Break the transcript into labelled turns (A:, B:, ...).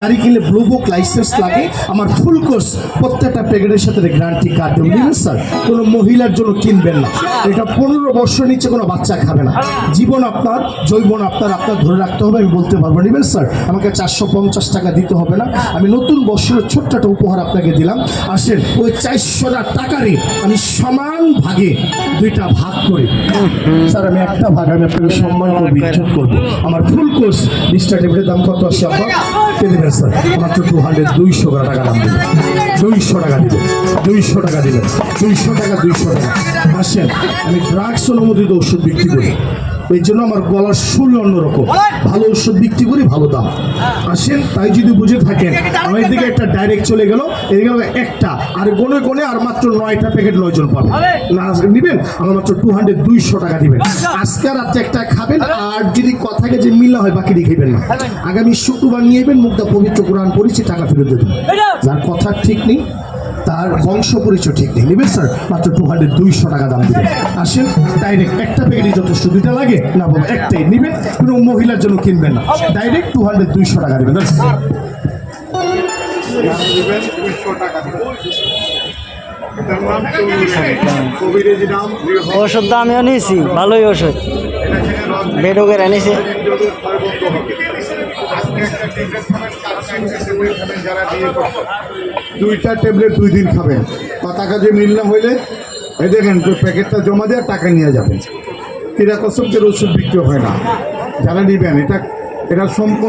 A: গাড়ি কিনলে blue book licence লাগে। আমার ফুল কোর্স প্রত্যেকটা প্যাকেটের সাথে গ্যারান্টি কার্ড দেবেন। বুঝলেন স্যার? কোনো মহিলার জন্য কিনবেন না, এটা 15 বছর নিচে কোনো বাচ্চা খাবে না। জীবন আপনার, জৈবন আপনার ধরে রাখতে হবে। আমি বলতে পারবো নিবেন স্যার, আমাকে 450 টাকা দিতে হবে না। আমি নতুন বছরের ছোট্ট একটা উপহার আপনাকে দিলাম। আসেন, ওই 400 টাকারই আমি সমান ভাগে দুইটা ভাগ করি। স্যার আমি একটা ভাগ আমি আপনাকে সম্মান করবো, ইজ্জত করবো। আমার ফুল কোর্স 20টা টেবিলের দাম কত আসে আপনার? দেবেন স্যার মাত্র 200 টাকা দাম দেবেন। 200 টাকা দিবেন, 200 টাকা দিবেন, 200 টাকা, 200 টাকা। আসেন, আমি ড্রাগস অনুমোদিত ওষুধ বিক্রি করি, এই জন্য আমার গলার সুর অন্যরকম। ভালো ওষুধ বিক্রি করি, ভালো দাম। আসেন, তাই যদি বুঝে থাকেন, আমার দিকে একটা ডাইরেক্ট চলে গেল, এদিকে একটা আর গনে গনে আর মাত্র 9টা প্যাকেট 9 জন পাবেন। না নিবেন, আমার মাত্র 200 টাকা দিবেন। আজকে রাত্রে একটা খাবেন, আর যদি কথাকে যে মিল না হয় বাকি খাইবেন না। আগামী শুক্রবার নিয়ে যাবেন, মুখটা পবিত্র কোরআন পড়েছি, টাকা ফেরত দেবেন। যার কথা ঠিক নেই, তার বংশ পরিচয় ঠিক নেই, নেবেন স্যার মাত্র 200 টাকা দাম দিবেন। আসেন, ডাইরেক্ট একটা প্যাকেটই যথেষ্ট, দুইটা লাগে না বাবা, একটাই নেবেন। কোনো মহিলার জন্য কিনবেন না, ডাইরেক্ট 200 টাকা দেবেন।
B: ওষুধটা আমিও নিয়েছি, ভালোই ওষুধ, বেডোকের এনেছি।
C: দুইটা ট্যাবলেট 2 দিন খাবেন, টাকা যে মিল না হইলে এই দেখেন প্যাকেটটা জমা দিয়ে টাকা নিয়ে যাবেন। এরা কসমকের ওষুধ বিক্রি হয় না, যারা নিবেন এটা সম্পূর্ণ